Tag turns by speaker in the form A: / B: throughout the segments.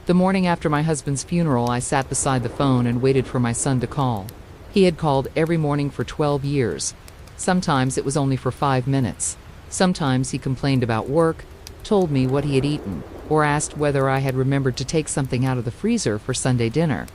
A: The morning after my husband's funeral, I sat beside the phone and waited for my son to call. He had called every morning for 12 years. Sometimes it was only for 5 minutes. Sometimes he complained about work, told me what he had eaten, or asked whether I had remembered to take something out of the freezer for Sunday dinner.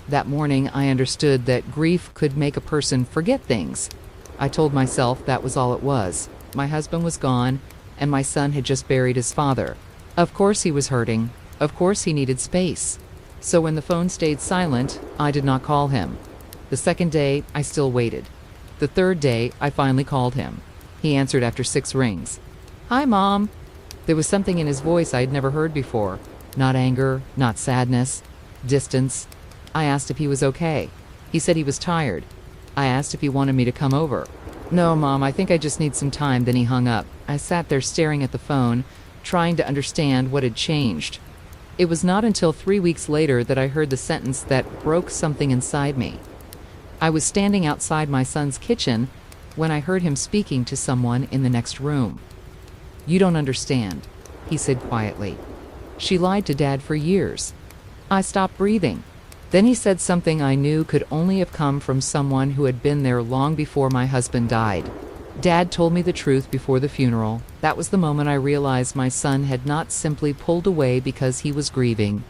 A: That morning, I understood that grief could make a person forget things. I told myself that was all it was. My husband was gone, and my son had just buried his father. Of course he was hurting. Of course he needed space. So when the phone stayed silent, I did not call him. The second day, I still waited. The third day, I finally called him. He answered after 6 rings. "Hi, Mom." There was something in his voice I had never heard before. Not anger, not sadness, distance. I asked if he was okay. He said he was tired. I asked if he wanted me to come over. "No, Mom, I think I just need some time." Then he hung up. I sat there staring at the phone, trying to understand what had changed. It was not until 3 weeks later that I heard the sentence that broke something inside me. I was standing outside my son's kitchen when I heard him speaking to someone in the next room. "You don't understand," he said quietly. "She lied to Dad for years." I stopped breathing. Then he said something I knew could only have come from someone who had been there long before my husband died. Dad told me the truth before the funeral. That was the moment I realized my son had not simply pulled away because he was grieving.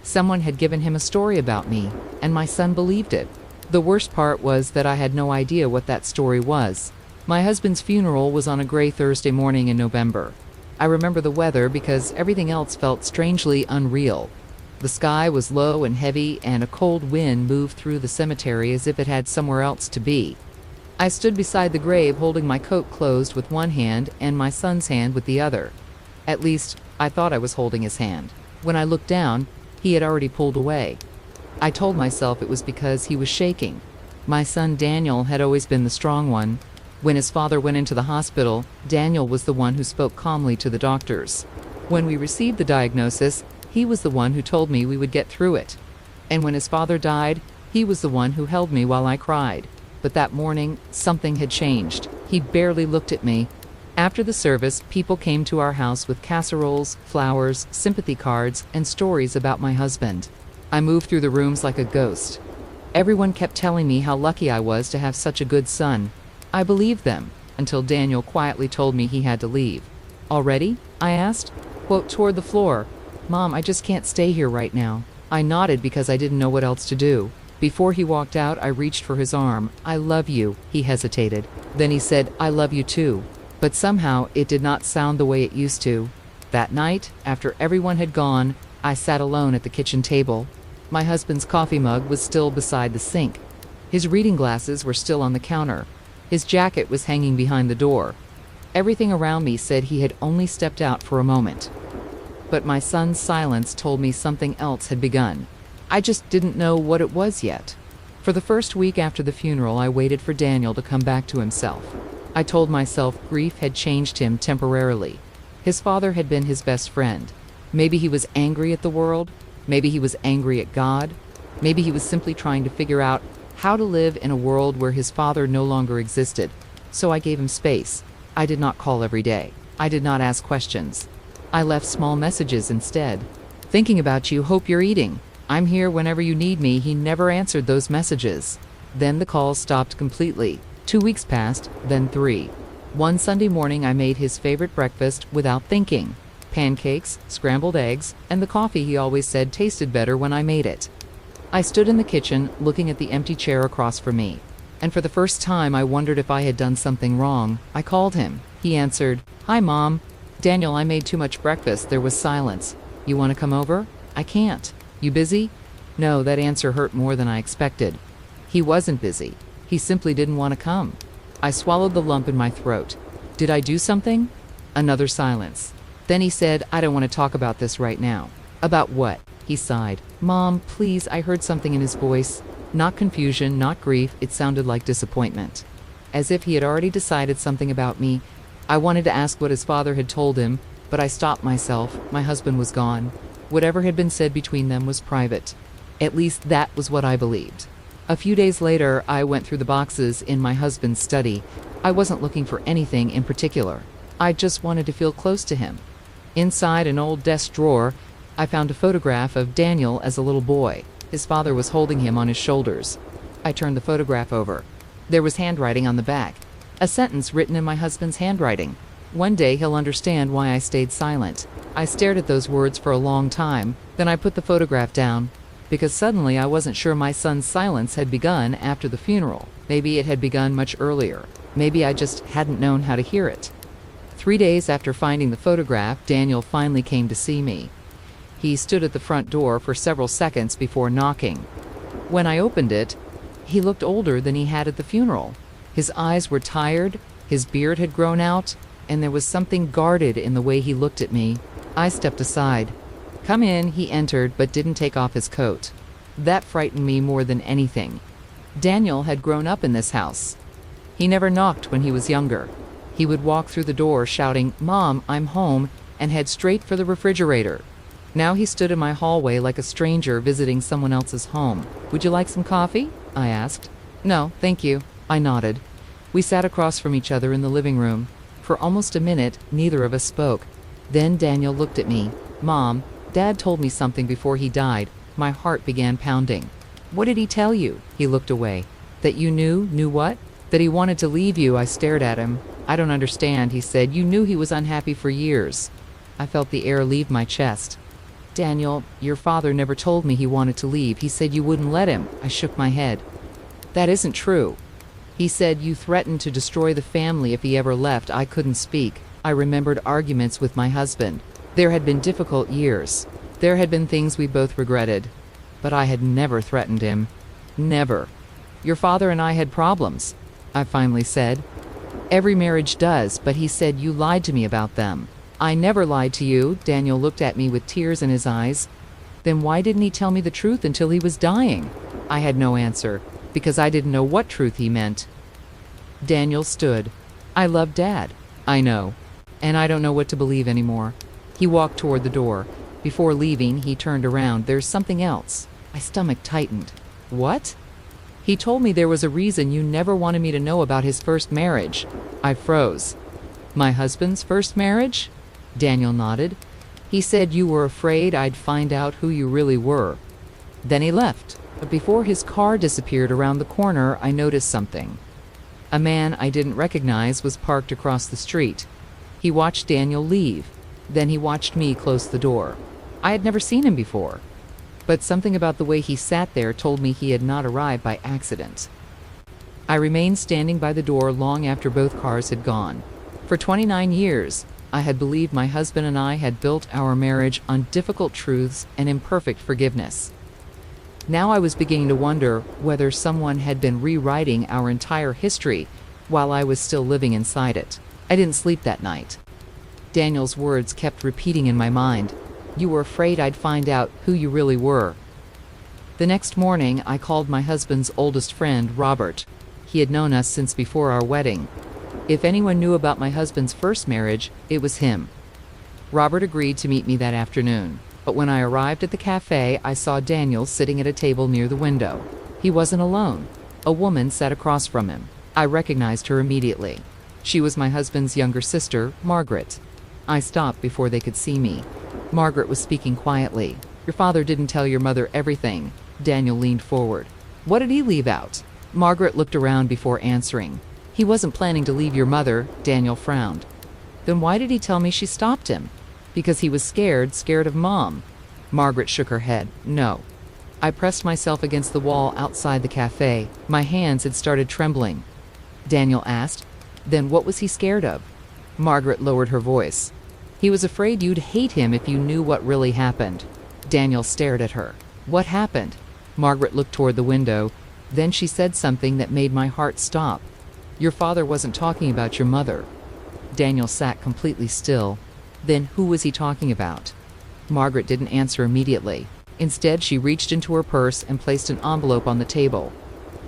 A: Someone had given him a story about me, and my son believed it. The worst part was that I had no idea what that story was. My husband's funeral was on a gray Thursday morning in November. I remember the weather because everything else felt strangely unreal. The sky was low and heavy, and a cold wind moved through the cemetery as if it had somewhere else to be. I stood beside the grave holding my coat closed with one hand and my son's hand with the other. At least, I thought I was holding his hand. When I looked down, he had already pulled away. I told myself it was because he was shaking. My son Daniel had always been the strong one. When his father went into the hospital, Daniel was the one who spoke calmly to the doctors. When we received the diagnosis, he was the one who told me we would get through it. And when his father died, he was the one who held me while I cried. But that morning, something had changed. He barely looked at me. After the service, people came to our house with casseroles, flowers, sympathy cards, and stories about my husband. I moved through the rooms like a ghost. Everyone kept telling me how lucky I was to have such a good son. I believed them, until Daniel quietly told me he had to leave. "Already?" I asked. Quote, toward the floor. "Mom, I just can't stay here right now." I nodded because I didn't know what else to do. Before he walked out, I reached for his arm. "I love you," he hesitated. Then he said, "I love you too." But somehow it did not sound the way it used to. That night, after everyone had gone, I sat alone at the kitchen table. My husband's coffee mug was still beside the sink. His reading glasses were still on the counter. His jacket was hanging behind the door. Everything around me said he had only stepped out for a moment. But my son's silence told me something else had begun. I just didn't know what it was yet. For the first week after the funeral, I waited for Daniel to come back to himself. I told myself grief had changed him temporarily. His father had been his best friend. Maybe he was angry at the world. Maybe he was angry at God. Maybe he was simply trying to figure out how to live in a world where his father no longer existed. So I gave him space. I did not call every day. I did not ask questions. I left small messages instead. "Thinking about you, hope you're eating. I'm here whenever you need me." He never answered those messages. Then the calls stopped completely. 2 weeks passed, then 3. One Sunday morning I made his favorite breakfast without thinking. Pancakes, scrambled eggs, and the coffee he always said tasted better when I made it. I stood in the kitchen, looking at the empty chair across from me. And for the first time I wondered if I had done something wrong. I called him. He answered, "Hi, Mom." "Daniel, I made too much breakfast." There was silence. "You want to come over?" "I can't." "You busy?" No, that answer hurt more than I expected. He wasn't busy. He simply didn't want to come. I swallowed the lump in my throat. Did I do something? Another silence. Then he said, "I don't want to talk about this right now." "About what?" He sighed. "Mom, please." I heard something in his voice. Not confusion, not grief. It sounded like disappointment. As if he had already decided something about me. I wanted to ask what his father had told him, but I stopped myself. My husband was gone. Whatever had been said between them was private. At least that was what I believed. A few days later, I went through the boxes in my husband's study. I wasn't looking for anything in particular. I just wanted to feel close to him. Inside an old desk drawer, I found a photograph of Daniel as a little boy. His father was holding him on his shoulders. I turned the photograph over. There was handwriting on the back. A sentence written in my husband's handwriting. "One day he'll understand why I stayed silent." I stared at those words for a long time, then I put the photograph down, because suddenly I wasn't sure my son's silence had begun after the funeral. Maybe it had begun much earlier. Maybe I just hadn't known how to hear it. 3 days after finding the photograph, Daniel finally came to see me. He stood at the front door for several seconds before knocking. When I opened it, he looked older than he had at the funeral. His eyes were tired, his beard had grown out, and there was something guarded in the way he looked at me. I stepped aside. "Come in," he entered, but didn't take off his coat. That frightened me more than anything. Daniel had grown up in this house. He never knocked when he was younger. He would walk through the door shouting, "Mom, I'm home," and head straight for the refrigerator. Now he stood in my hallway like a stranger visiting someone else's home. "Would you like some coffee?" I asked. "No, thank you." I nodded. We sat across from each other in the living room. For almost a minute, neither of us spoke. Then Daniel looked at me. "Mom, Dad told me something before he died." My heart began pounding. "What did he tell you?" He looked away. "That you knew what?" "That he wanted to leave you." I stared at him. "I don't understand," he said. "You knew he was unhappy for years." I felt the air leave my chest. "Daniel, your father never told me he wanted to leave. He said you wouldn't let him." I shook my head. "That isn't true. He said you threatened to destroy the family if he ever left." I couldn't speak. I remembered arguments with my husband. There had been difficult years. There had been things we both regretted. But I had never threatened him. Never. "Your father and I had problems," I finally said. "Every marriage does, but he said you lied to me about them." "I never lied to you." Daniel looked at me with tears in his eyes. "Then why didn't he tell me the truth until he was dying?" I had no answer, because I didn't know what truth he meant. Daniel stood. "I love Dad." "I know. And I don't know what to believe anymore." He walked toward the door. Before leaving, he turned around. "There's something else." My stomach tightened. "What?" "He told me there was a reason you never wanted me to know about his first marriage." I froze. "My husband's first marriage?" Daniel nodded. "He said you were afraid I'd find out who you really were." Then he left. But before his car disappeared around the corner, I noticed something. A man I didn't recognize was parked across the street. He watched Daniel leave. Then he watched me close the door. I had never seen him before. But something about the way he sat there told me he had not arrived by accident. I remained standing by the door long after both cars had gone. For 29 years, I had believed my husband and I had built our marriage on difficult truths and imperfect forgiveness. Now I was beginning to wonder whether someone had been rewriting our entire history while I was still living inside it. I didn't sleep that night. Daniel's words kept repeating in my mind. "You were afraid I'd find out who you really were." The next morning, I called my husband's oldest friend, Robert. He had known us since before our wedding. If anyone knew about my husband's first marriage, it was him. Robert agreed to meet me that afternoon. But when I arrived at the cafe, I saw Daniel sitting at a table near the window. He wasn't alone. A woman sat across from him. I recognized her immediately. She was my husband's younger sister, Margaret. I stopped before they could see me. Margaret was speaking quietly. "Your father didn't tell your mother everything." Daniel leaned forward. "What did he leave out?" Margaret looked around before answering. "He wasn't planning to leave your mother." Daniel frowned. "Then why did he tell me she stopped him?" "Because he was scared of Mom." Margaret shook her head. "No." I pressed myself against the wall outside the cafe. My hands had started trembling. Daniel asked, "Then what was he scared of?" Margaret lowered her voice. "He was afraid you'd hate him if you knew what really happened." Daniel stared at her. "What happened?" Margaret looked toward the window. Then she said something that made my heart stop. "Your father wasn't talking about your mother." Daniel sat completely still. Then who was he talking about? Margaret didn't answer immediately. Instead, she reached into her purse and placed an envelope on the table.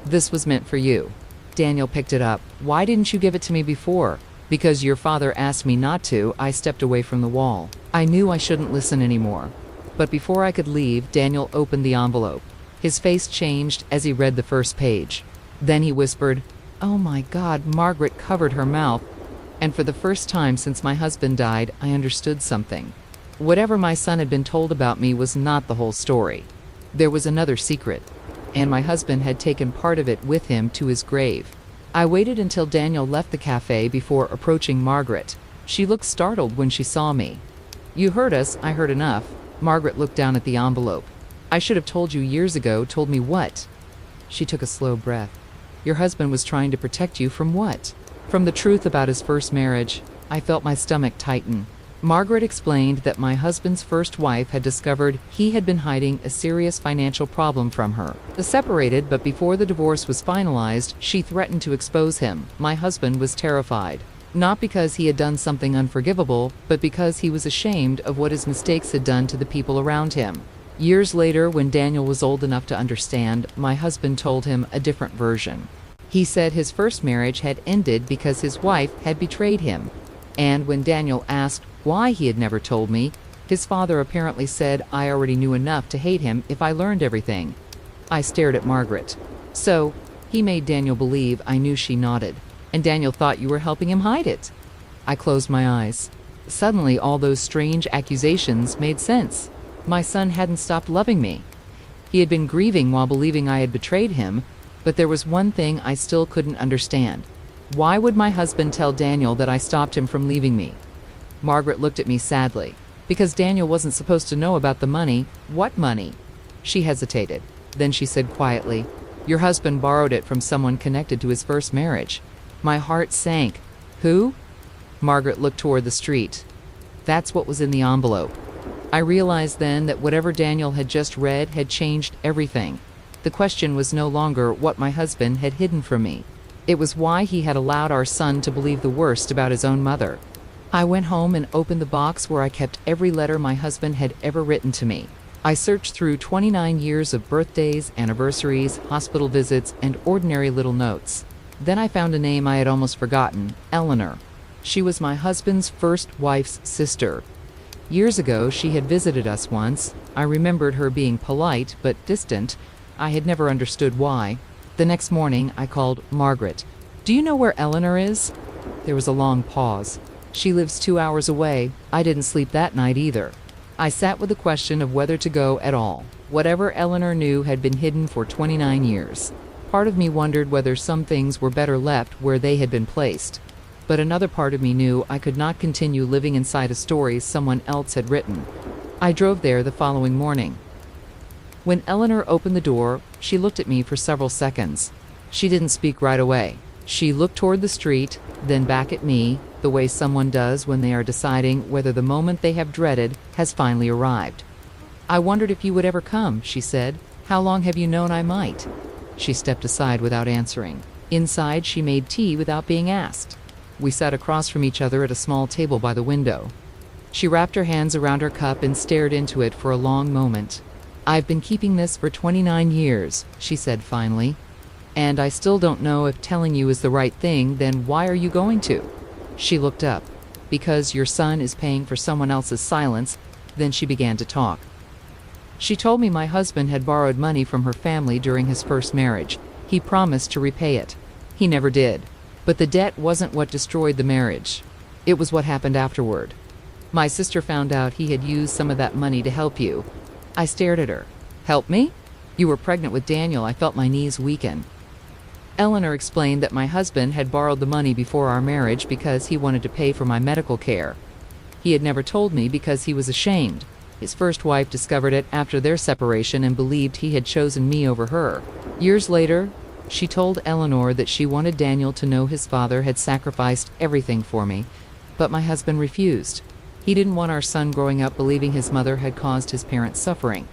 A: "This was meant for you." Daniel picked it up. "Why didn't you give it to me before?" "Because your father asked me not to." I stepped away from the wall. I knew I shouldn't listen anymore. But before I could leave, Daniel opened the envelope. His face changed as he read the first page. Then he whispered, "Oh my God." Margaret covered her mouth. And for the first time since my husband died, I understood something. Whatever my son had been told about me was not the whole story. There was another secret, and my husband had taken part of it with him to his grave. I waited until Daniel left the cafe before approaching Margaret. She looked startled when she saw me. "You heard us, I heard enough." Margaret looked down at the envelope. "I should have told you years ago." "Told me what?" She took a slow breath. "Your husband was trying to protect you from what?" "From the truth about his first marriage." I felt my stomach tighten. Margaret explained that my husband's first wife had discovered he had been hiding a serious financial problem from her. They separated, but before the divorce was finalized, she threatened to expose him. My husband was terrified. Not because he had done something unforgivable, but because he was ashamed of what his mistakes had done to the people around him. Years later, when Daniel was old enough to understand, my husband told him a different version. He said his first marriage had ended because his wife had betrayed him. And when Daniel asked why he had never told me, his father apparently said I already knew enough to hate him if I learned everything. I stared at Margaret. "So, he made Daniel believe." I knew. She nodded. "And Daniel thought you were helping him hide it." I closed my eyes. Suddenly, all those strange accusations made sense. My son hadn't stopped loving me. He had been grieving while believing I had betrayed him, but there was one thing I still couldn't understand. Why would my husband tell Daniel that I stopped him from leaving me? Margaret looked at me sadly. "Because Daniel wasn't supposed to know about the money." "What money?" She hesitated. Then she said quietly, "Your husband borrowed it from someone connected to his first marriage." My heart sank. "Who?" Margaret looked toward the street. "That's what was in the envelope." I realized then that whatever Daniel had just read had changed everything. The question was no longer what my husband had hidden from me. It was why he had allowed our son to believe the worst about his own mother. I went home and opened the box where I kept every letter my husband had ever written to me. I searched through 29 years of birthdays, anniversaries, hospital visits, and ordinary little notes. Then I found a name I had almost forgotten: Eleanor. She was my husband's first wife's sister. Years ago, she had visited us once. I remembered her being polite but distant. I had never understood why. The next morning, I called Margaret. "Do you know where Eleanor is?" There was a long pause. "She lives 2 hours away." I didn't sleep that night either. I sat with the question of whether to go at all. Whatever Eleanor knew had been hidden for 29 years. Part of me wondered whether some things were better left where they had been placed. But another part of me knew I could not continue living inside a story someone else had written. I drove there the following morning. When Eleanor opened the door, she looked at me for several seconds. She didn't speak right away. She looked toward the street, then back at me, the way someone does when they are deciding whether the moment they have dreaded has finally arrived. "I wondered if you would ever come," she said. "How long have you known I might?" She stepped aside without answering. Inside, she made tea without being asked. We sat across from each other at a small table by the window. She wrapped her hands around her cup and stared into it for a long moment. "I've been keeping this for 29 years, she said finally. "And I still don't know if telling you is the right thing. Then why are you going to?" She looked up. "Because your son is paying for someone else's silence." Then she began to talk. She told me my husband had borrowed money from her family during his first marriage. He promised to repay it. He never did. But the debt wasn't what destroyed the marriage. It was what happened afterward. My sister found out he had used some of that money to help you. I stared at her. "Help me? You were pregnant with Daniel." I felt my knees weaken. Eleanor explained that my husband had borrowed the money before our marriage because he wanted to pay for my medical care. He had never told me because he was ashamed. His first wife discovered it after their separation and believed he had chosen me over her. Years later, she told Eleanor that she wanted Daniel to know his father had sacrificed everything for me, but my husband refused. He didn't want our son growing up believing his mother had caused his parents suffering.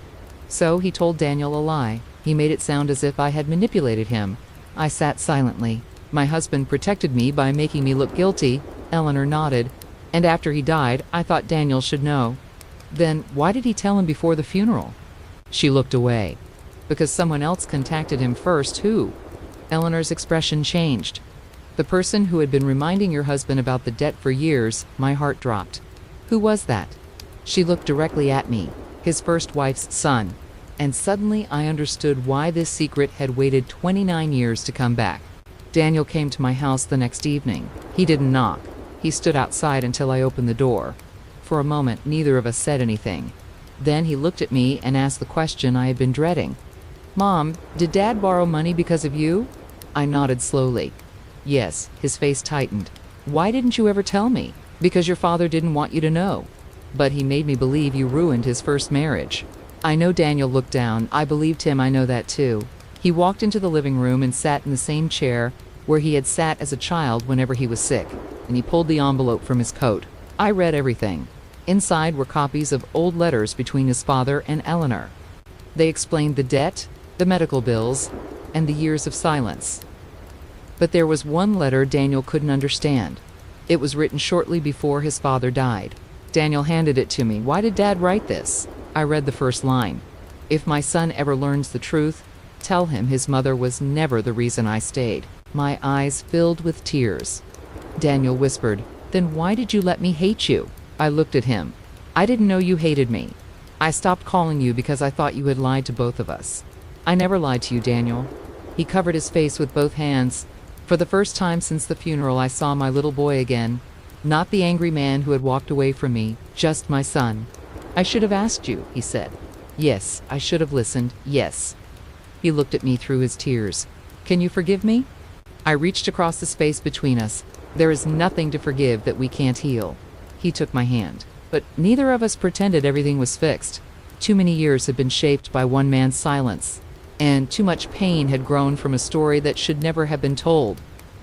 A: So he told Daniel a lie. He made it sound as if I had manipulated him. I sat silently. "My husband protected me by making me look guilty." Eleanor nodded. "And after he died, I thought Daniel should know." "Then why did he tell him before the funeral?" She looked away. "Because someone else contacted him first." "Who?" Eleanor's expression changed. "The person who had been reminding your husband about the debt for years." My heart dropped. "Who was that?" She looked directly at me. "His first wife's son." And suddenly I understood why this secret had waited 29 years to come back. Daniel came to my house the next evening. He didn't knock. He stood outside until I opened the door. For a moment, neither of us said anything. Then he looked at me and asked the question I had been dreading. "Mom, did Dad borrow money because of you?" I nodded slowly. "Yes." His face tightened. "Why didn't you ever tell me?" "Because your father didn't want you to know. But he made me believe you ruined his first marriage." I know. Daniel looked down. I believed him. I know that too. He walked into the living room and sat in the same chair where he had sat as a child whenever he was sick, and he pulled the envelope from his coat. I read everything. Inside were copies of old letters between his father and Eleanor. They explained the debt, the medical bills, and the years of silence. But there was one letter Daniel couldn't understand. It was written shortly before his father died. Daniel handed it to me. "Why did Dad write this?" I read the first line. "If my son ever learns the truth, tell him his mother was never the reason I stayed." My eyes filled with tears. Daniel whispered, "Then why did you let me hate you?" I looked at him. "I didn't know you hated me. I stopped calling you because I thought you had lied to both of us." "I never lied to you, Daniel." He covered his face with both hands. For the first time since the funeral, I saw my little boy again. Not the angry man who had walked away from me, just my son. "I should have asked you," he said. "Yes, I should have listened, yes." He looked at me through his tears. "Can you forgive me?" I reached across the space between us. "There is nothing to forgive that we can't heal." He took my hand. But neither of us pretended everything was fixed. Too many years had been shaped by one man's silence, and too much pain had grown from a story that should never have been told.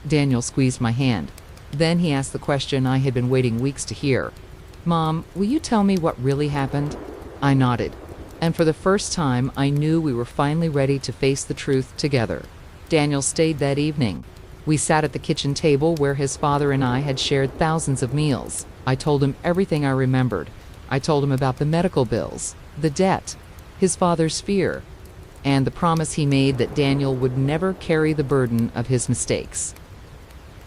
A: Daniel squeezed my hand. Then he asked the question I had been waiting weeks to hear. "Mom, will you tell me what really happened?" I nodded. And for the first time, I knew we were finally ready to face the truth together. Daniel stayed that evening. We sat at the kitchen table where his father and I had shared thousands of meals. I told him everything I remembered. I told him about the medical bills, the debt, his father's fear, and the promise he made that Daniel would never carry the burden of his mistakes.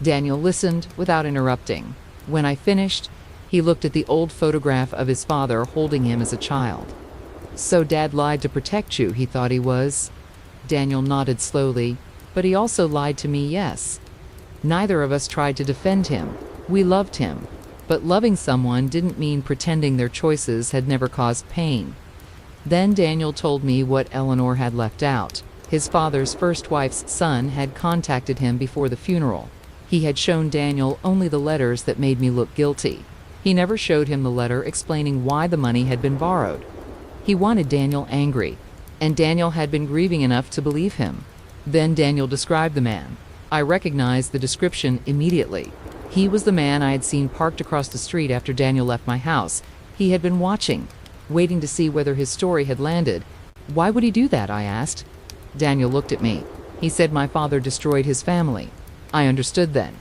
A: Daniel listened without interrupting. When I finished, he looked at the old photograph of his father holding him as a child. "So Dad lied to protect you," he thought he was. Daniel nodded slowly. "But he also lied to me, yes. Neither of us tried to defend him. We loved him. But loving someone didn't mean pretending their choices had never caused pain." Then Daniel told me what Eleanor had left out. His father's first wife's son had contacted him before the funeral. He had shown Daniel only the letters that made me look guilty. He never showed him the letter explaining why the money had been borrowed. He wanted Daniel angry, and Daniel had been grieving enough to believe him. Then Daniel described the man. I recognized the description immediately. He was the man I had seen parked across the street after Daniel left my house. He had been watching, waiting to see whether his story had landed. "Why would he do that?" I asked. Daniel looked at me. He said my father destroyed his family. I understood then.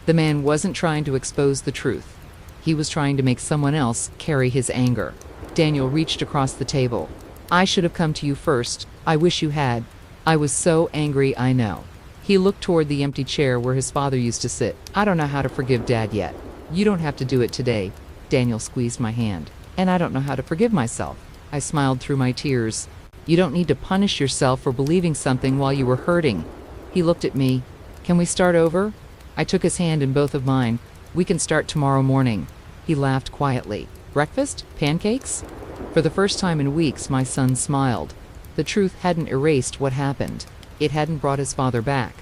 A: The man wasn't trying to expose the truth. He was trying to make someone else carry his anger. Daniel reached across the table. "I should have come to you first. I wish you had. I was so angry, I know." He looked toward the empty chair where his father used to sit. "I don't know how to forgive Dad yet." "You don't have to do it today." Daniel squeezed my hand. "And I don't know how to forgive myself." I smiled through my tears. "You don't need to punish yourself for believing something while you were hurting." He looked at me. "Can we start over?" I took his hand in both of mine. "We can start tomorrow morning." He laughed quietly. "Breakfast? Pancakes?" For the first time in weeks, my son smiled. The truth hadn't erased what happened. It hadn't brought his father back,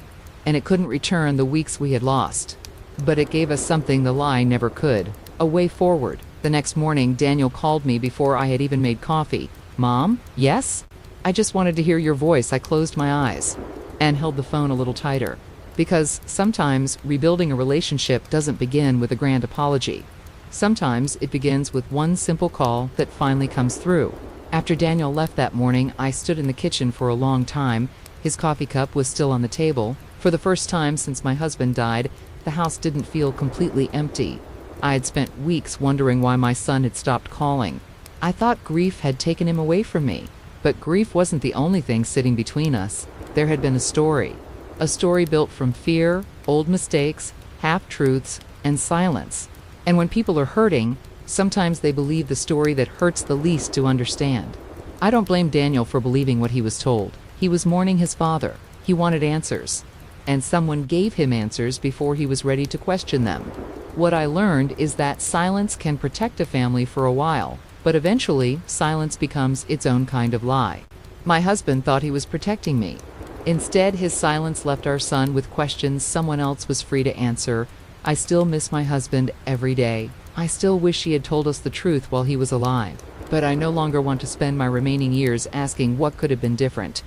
A: and it couldn't return the weeks we had lost. But it gave us something the lie never could: a way forward. The next morning, Daniel called me before I had even made coffee. "Mom?" "Yes?" "I just wanted to hear your voice." I closed my eyes and held the phone a little tighter. Because sometimes rebuilding a relationship doesn't begin with a grand apology. Sometimes it begins with one simple call that finally comes through. After Daniel left that morning, I stood in the kitchen for a long time. His coffee cup was still on the table. For the first time since my husband died, the house didn't feel completely empty. I had spent weeks wondering why my son had stopped calling. I thought grief had taken him away from me. But grief wasn't the only thing sitting between us. There had been a story. A story built from fear, old mistakes, half-truths, and silence. And when people are hurting, sometimes they believe the story that hurts the least to understand. I don't blame Daniel for believing what he was told. He was mourning his father. He wanted answers. And someone gave him answers before he was ready to question them. What I learned is that silence can protect a family for a while, but eventually, silence becomes its own kind of lie. My husband thought he was protecting me. Instead, his silence left our son with questions someone else was free to answer. I still miss my husband every day. I still wish he had told us the truth while he was alive. But I no longer want to spend my remaining years asking what could have been different.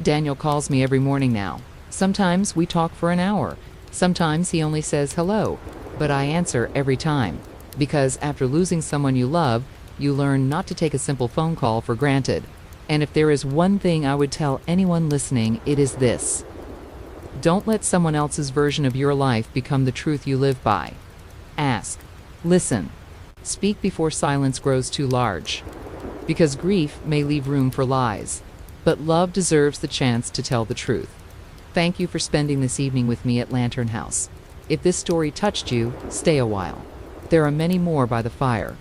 A: Daniel calls me every morning now. Sometimes we talk for an hour. Sometimes he only says hello. But I answer every time. Because after losing someone you love, you learn not to take a simple phone call for granted. And if there is one thing I would tell anyone listening, it is this. Don't let someone else's version of your life become the truth you live by. Ask. Listen. Speak before silence grows too large. Because grief may leave room for lies. But love deserves the chance to tell the truth. Thank you for spending this evening with me at Lantern House. If this story touched you, stay a while. There are many more by the fire.